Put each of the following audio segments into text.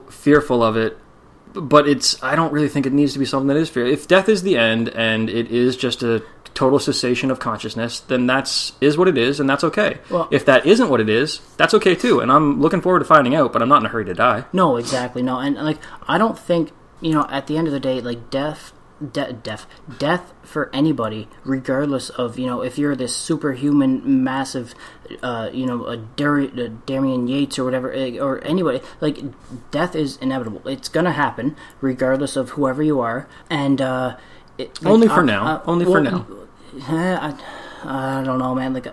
fearful of it, but I don't really think it needs to be something that is fear. If death is the end and it is just a total cessation of consciousness, then is what it is, and that's okay. Well, if that isn't what it is, that's okay too, and I'm looking forward to finding out, but I'm not in a hurry to die. No, exactly, no, and like I don't think, at the end of the day, like death for anybody, regardless of, if you're this superhuman, massive, a Damian Yates or whatever, or anybody, like, death is inevitable. It's gonna happen, regardless of whoever you are, and only for now. I don't know, man. Like,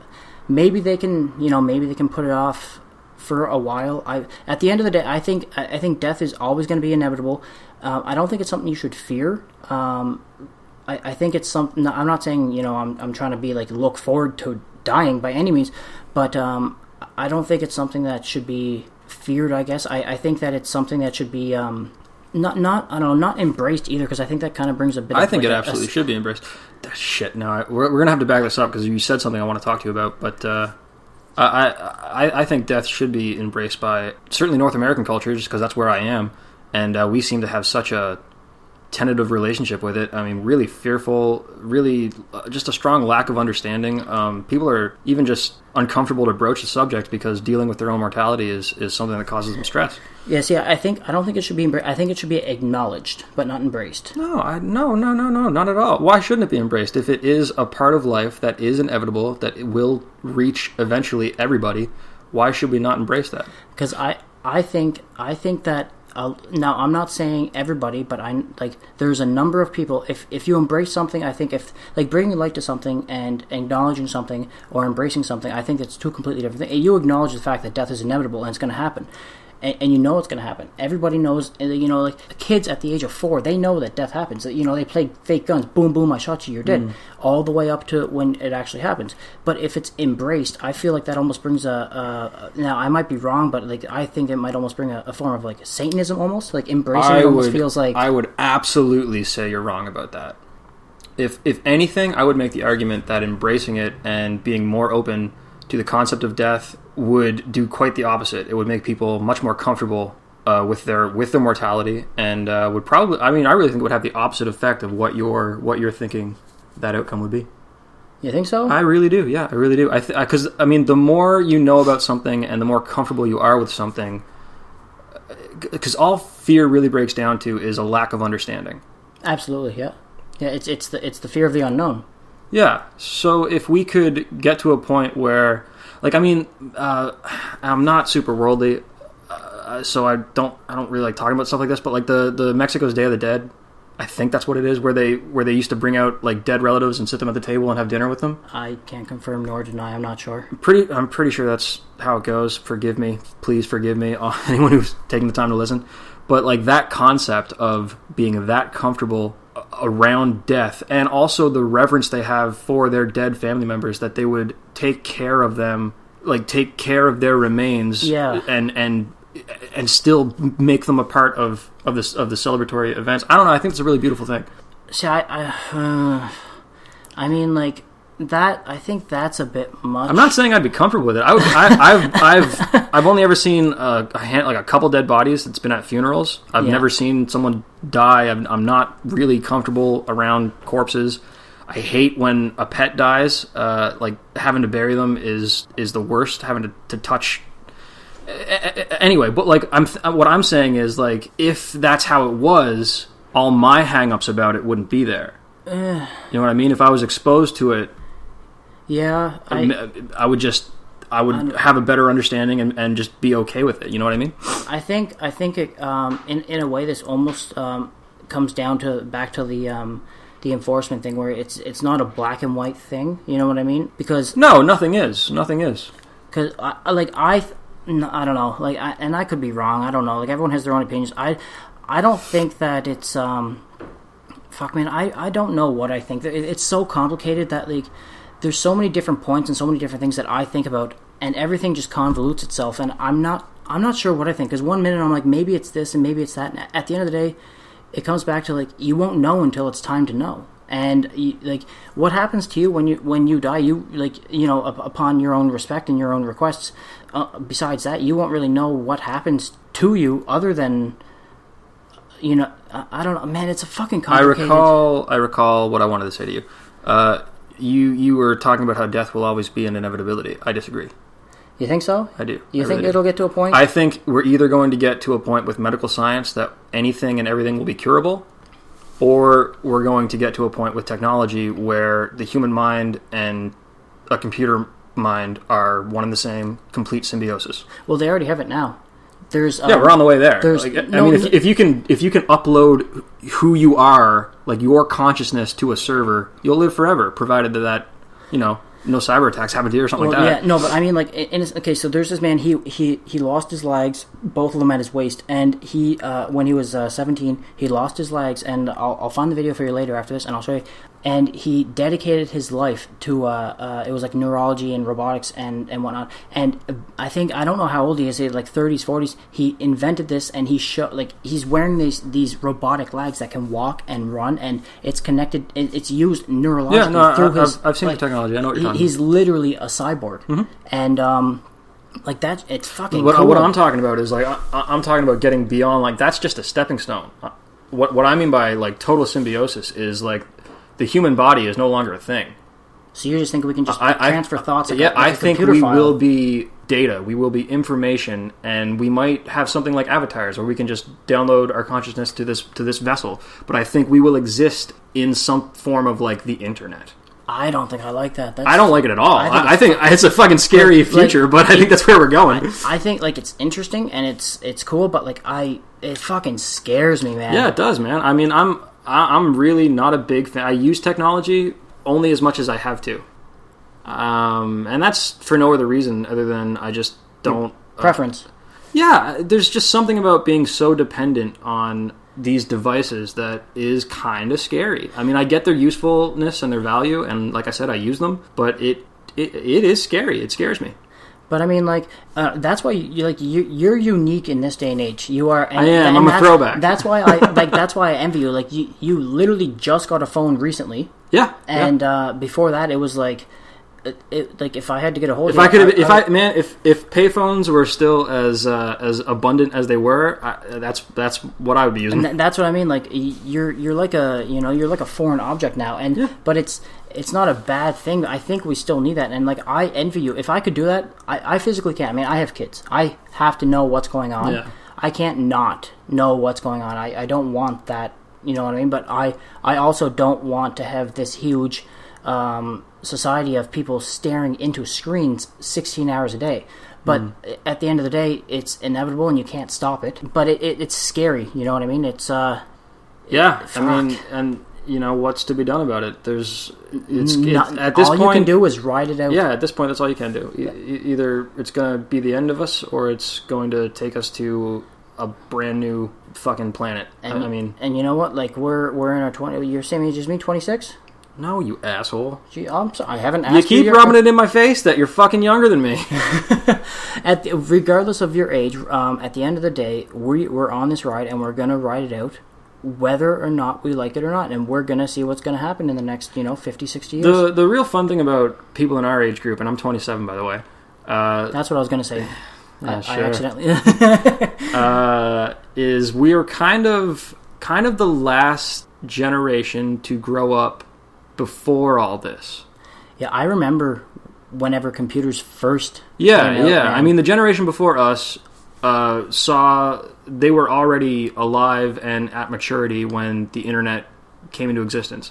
maybe they can put it off for a while. At the end of the day, I think death is always going to be inevitable. I don't think it's something you should fear. I think it's something. I'm not saying I'm trying to be like look forward to dying by any means, but I don't think it's something that should be feared. I guess I think that it's something that should be not embraced either, because I think that kind of brings a bit. I think it absolutely should be embraced. Shit, no, we're gonna have to back this up because you said something I want to talk to you about, but. I think death should be embraced by certainly North American culture, just because that's where I am, and we seem to have such a tentative relationship with it. I mean, really fearful, really just a strong lack of understanding. People are even just uncomfortable to broach the subject because dealing with their own mortality is something that causes them stress. Yes, yeah. I don't think it should be embraced. I think it should be acknowledged, but not embraced. No, not at all. Why shouldn't it be embraced? If it is a part of life that is inevitable, that it will reach eventually everybody, why should we not embrace that? Because I think that. Now, I'm not saying everybody, but there's a number of people. If you embrace something, I think bringing light to something and acknowledging something or embracing something, I think it's two completely different things. You acknowledge the fact that death is inevitable and it's going to happen. And you know it's going to happen. Everybody knows, like kids at the age of 4, they know that death happens. They play fake guns, boom, boom, I shot you, you're dead, all the way up to when it actually happens. But if it's embraced, I feel like that almost brings now I might be wrong, but like I think it might almost bring a form of like Satanism almost, like embracing it almost feels like... I would absolutely say you're wrong about that. If anything, I would make the argument that embracing it and being more open to the concept of death would do quite the opposite. It would make people much more comfortable with their mortality, and would probably, I really think it would have the opposite effect of what you're thinking that outcome would be. You think so? I really do. Yeah, I really do. Because the more you know about something and the more comfortable you are with something, because all fear really breaks down to is a lack of understanding. Absolutely. Yeah. It's the fear of the unknown. Yeah, so if we could get to a point where, I'm not super worldly, so I don't really like talking about stuff like this, but like the Mexico's Day of the Dead, I think that's what it is, where they used to bring out like dead relatives and sit them at the table and have dinner with them. I can't confirm nor deny. I'm not sure. I'm pretty sure that's how it goes. Forgive me, please forgive me, anyone who's taking the time to listen. But like that concept of being that comfortable around death, and also the reverence they have for their dead family members, that they would take care of them, like take care of their remains, and still make them a part of the celebratory events. I don't know. I think it's a really beautiful thing. See, that, I think that's a bit much. I'm not saying I'd be comfortable with it. I've only ever seen a couple dead bodies that's been at funerals. I've never seen someone die. I'm not really comfortable around corpses. I hate when a pet dies. Having to bury them is the worst. Having to touch. Anyway, but what I'm saying is, like, if that's how it was, all my hang-ups about it wouldn't be there. You know what I mean? If I was exposed to it. Yeah, I would have a better understanding and just be okay with it. You know what I mean? I think it in a way this almost comes down to back to the enforcement thing, where it's not a black and white thing. You know what I mean? Because nothing is. Because I don't know. And I could be wrong. I don't know. Like, everyone has their own opinions. I don't think that it's fuck, man. I don't know what I think. It's so complicated that like. There's so many different points and so many different things that I think about, and everything just convolutes itself, and I'm not sure what I think, because one minute I'm like, maybe it's this and maybe it's that, and at the end of the day, it comes back to like, you won't know until it's time to know. And like, what happens to you when you die? You upon your own respect and your own requests. Besides that, you won't really know what happens to you other than, I don't know, man. It's a fucking complicated. I recall what I wanted to say to you. You were talking about how death will always be an inevitability. I disagree. You think so? I do. You think it'll get to a point? I think we're either going to get to a point with medical science that anything and everything will be curable, or we're going to get to a point with technology where the human mind and a computer mind are one and the same, complete symbiosis. Well, they already have it now. There's we're on the way there. If you can upload who you are, like your consciousness, to a server, you'll live forever, provided that no cyber attacks happen to you or something like that. Yeah, no, but I mean, like, okay, so there's this man, he lost his legs, both of them at his waist, and he, when he was 17, he lost his legs, and I'll find the video for you later after this, and I'll show you, and he dedicated his life to, it was like neurology and robotics and whatnot, and I don't know how old he is, like 30s, 40s, he invented this, and he's wearing these robotic legs that can walk and run, and it's connected, it's used neurologically through his... I've seen the technology, I know what you're talking about. He's literally a cyborg, and like that, it's fucking cool. What I'm talking about is like I'm talking about getting beyond, like, that's just a stepping stone. What I mean by like total symbiosis is like the human body is no longer a thing. So you just think we can just transfer thoughts? I think we will be data. We will be information, and we might have something like avatars, where we can just download our consciousness to this vessel. But I think we will exist in some form of like the internet. I don't think I like that. I don't like it at all. I think it's a fucking scary future, but I think that's where we're going. I think like it's interesting and it's cool, but like it fucking scares me, man. Yeah, it does, man. I mean, I'm really not a big fan. I use technology only as much as I have to, and that's for no other reason other than I just don't preference. Yeah, there's just something about being so dependent on these devices that is kind of scary. I mean, I get their usefulness and their value, and like I said, I use them, but it is scary. It scares me. But I mean, like, that's why you're unique in this day and age. You are. I am. I'm a throwback. That's why that's why I envy you. Like, you literally just got a phone recently. Yeah. And before that, it was like. Like if I had to get a hold of if payphones were still as abundant as they were, that's what I would be using. And that's what I mean. Like you're like a foreign object now, and but it's not a bad thing. I think we still need that, and like I envy you. If I could do that, I physically can't. I mean, I have kids. I have to know what's going on. Yeah. I can't not know what's going on. I don't want that. You know what I mean? But I also don't want to have this huge. Society of people staring into screens 16 hours a day. But at the end of the day, it's inevitable and you can't stop it. But it's scary, you know what I mean? It's I mean, and you know what's to be done about it. At this point, you can do is ride it out. Yeah, at this point, that's all you can do. Either it's going to be the end of us, or it's going to take us to a brand new fucking planet. And you know what? Like we're in our 20. You're same age as me, 26. No, you asshole. Gee, I'm sorry. I haven't asked you. You keep rubbing it in my face that you're fucking younger than me. Regardless of your age, at the end of the day, we're on this ride and we're going to ride it out, whether or not we like it or not. And we're going to see what's going to happen in the next, 50, 60 years. The real fun thing about people in our age group, and I'm 27, by the way. That's what I was going to say. Yeah, I accidentally... is we are kind of the last generation to grow up before all this. Yeah, I remember whenever computers first came out, I mean, the generation before us they were already alive and at maturity when the internet came into existence.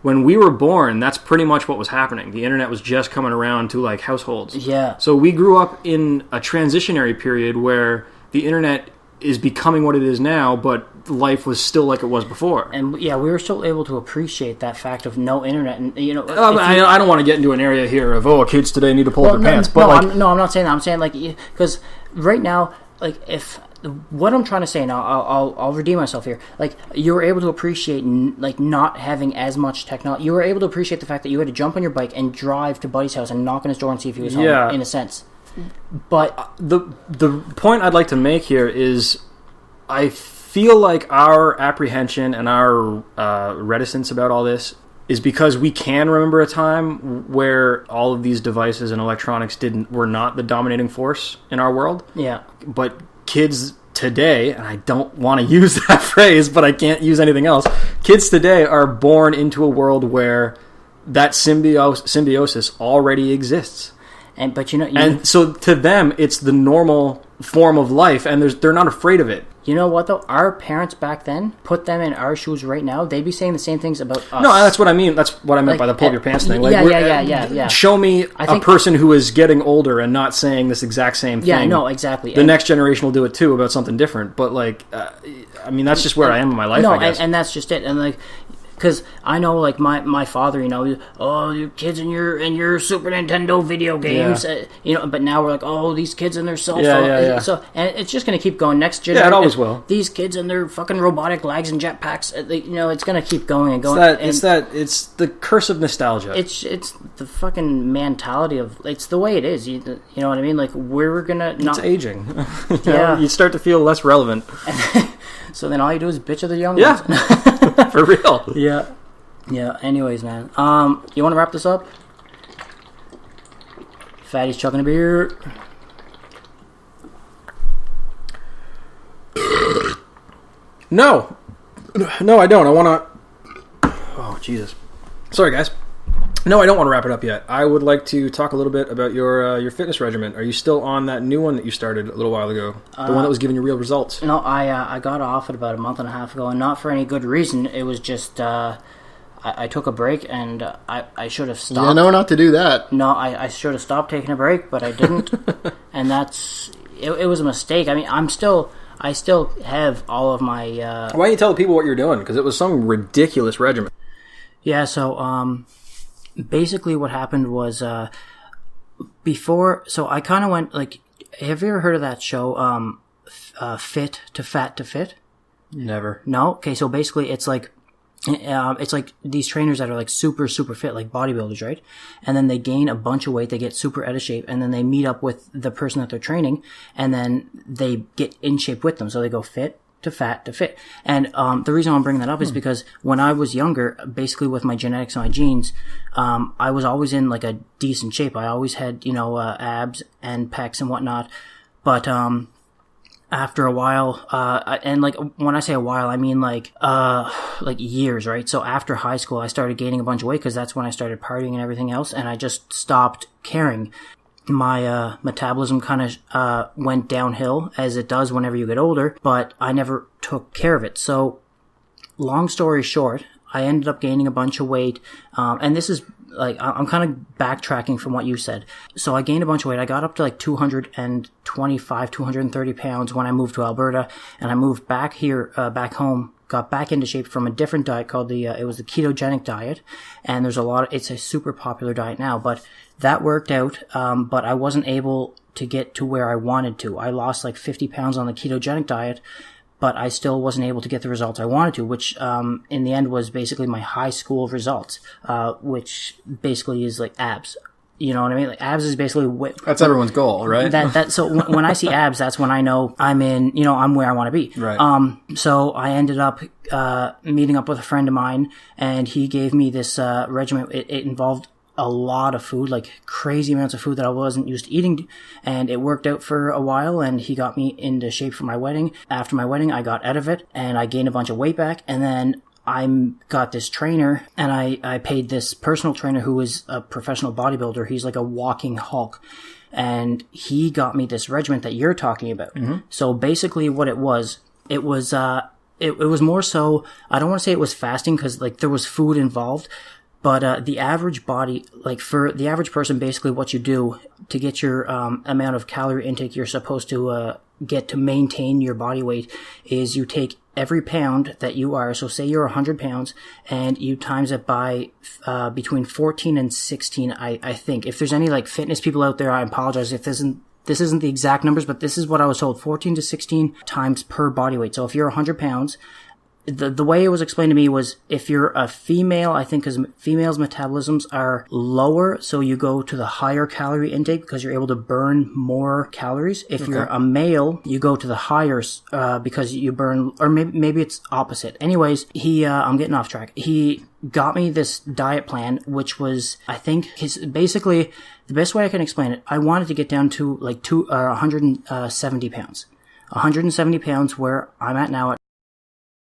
When we were born, that's pretty much what was happening. The internet was just coming around to like households. Yeah. So we grew up in a transitionary period where the internet is becoming what it is now, but life was still like it was before. And we were still able to appreciate that fact of no internet. And I don't want to get into an area here of kids today need to pull up their pants. But I'm not saying that. I'm saying like because right now, like if what I'm trying to say now, I'll redeem myself here. Like you were able to appreciate like not having as much technology. You were able to appreciate the fact that you had to jump on your bike and drive to Buddy's house and knock on his door and see if he was home. In a sense. But the point I'd like to make here is I feel like our apprehension and our reticence about all this is because we can remember a time where all of these devices and electronics were not the dominating force in our world. Yeah. But kids today, and I don't want to use that phrase, but I can't use anything else. Kids today are born into a world where that symbiosis already exists. And so to them, it's the normal form of life, and they're not afraid of it. You know what, though? Our parents back then, put them in our shoes right now, they'd be saying the same things about us. No, that's what I mean. That's what I meant by the pull up your pants thing. Like, yeah. Show me a person who is getting older and not saying this exact same thing. Yeah, no, exactly. The next generation will do it too about something different. But, like, I mean, that's just where I am in my life, I guess. And that's just it. And, like... Because I know, like, my father, you know, your kids and your Super Nintendo video games, you know. But now we're like, these kids and their cell phone. Yeah. So, and it's just going to keep going. Next generation, yeah, it always will. These kids and their fucking robotic legs and jetpacks, you know, it's going to keep going and going. It's the curse of nostalgia. It's the fucking mentality of, it's the way it is. You know what I mean? Like, we're gonna not. It's aging. You start to feel less relevant. So then all you do is bitch at the young ones. For real. Yeah. Anyways, man. You want to wrap this up? Fatty's chugging a beer. No, I don't. I want to... Oh, Jesus. Sorry, guys. No, I don't want to wrap it up yet. I would like to talk a little bit about your fitness regimen. Are you still on that new one that you started a little while ago? The one that was giving you real results? No, I got off it about a month and a half ago, and not for any good reason. It was just I took a break, and I should have stopped. You know not to do that. No, I should have stopped taking a break, but I didn't, and it was a mistake. I mean, I still have all of my... Why don't you tell the people what you're doing? Because it was some ridiculous regimen. Yeah, so... basically what happened was before, so I kind of went like, have you ever heard of that show Fit to Fat to Fit? Never. No? Okay, so basically it's like these trainers that are like super fit, like bodybuilders, right? And then they gain a bunch of weight, they get super out of shape, and then they meet up with the person that they're training, and then they get in shape with them. So they go fit to fat to fit. And the reason I'm bringing that up is because when I was younger, basically with my genetics and my genes, I was always in like a decent shape. I always had, you know, abs and pecs and whatnot. But after a while, and like when I say a while, I mean like years, right? So after high school, I started gaining a bunch of weight because that's when I started partying and everything else, and I just stopped caring. My metabolism kind of went downhill, as it does whenever you get older, but I never took care of it. So, long story short, I ended up gaining a bunch of weight, and this is like, I'm kind of backtracking from what you said. So I gained a bunch of weight. I got up to like 225, 230 pounds when I moved to Alberta, and I moved back here, back home, got back into shape from a different diet called it was the ketogenic diet. And it's a super popular diet now, but that worked out. But I wasn't able to get to where I wanted to. I lost like 50 pounds on the ketogenic diet, but I still wasn't able to get the results I wanted to, which in the end was basically my high school results, which basically is like abs. You know what I mean? Like abs is basically that's everyone's goal, right? So when I see abs, that's when I know I'm where I want to be. Right. So I ended up meeting up with a friend of mine, and he gave me this regimen. It involved a lot of food, like crazy amounts of food that I wasn't used to eating, and it worked out for a while, and he got me into shape for my wedding. After my wedding, I got out of it, and I gained a bunch of weight back, and then I got this trainer, and I paid this personal trainer who is a professional bodybuilder. He's like a walking Hulk, and he got me this regimen that you're talking about. Mm-hmm. So basically what it was more so, I don't want to say it was fasting, because like there was food involved, but the average body, like for the average person, basically what you do to get your amount of calorie intake you're supposed to get to maintain your body weight is you take every pound that you are, so say you're 100 pounds, and you times it by between 14 and 16, I think. If there's any like fitness people out there, I apologize if this isn't the exact numbers, but this is what I was told, 14 to 16 times per body weight. So if you're 100 pounds, the way it was explained to me was if you're a female, I think because females' metabolisms are lower, so you go to the higher calorie intake because you're able to burn more calories. If you're a male, you go to the higher because you burn, or maybe it's opposite. Anyways, I'm getting off track. He got me this diet plan, which was, I think, basically the best way I can explain it. I wanted to get down to like 170 pounds. 170 pounds where I'm at now at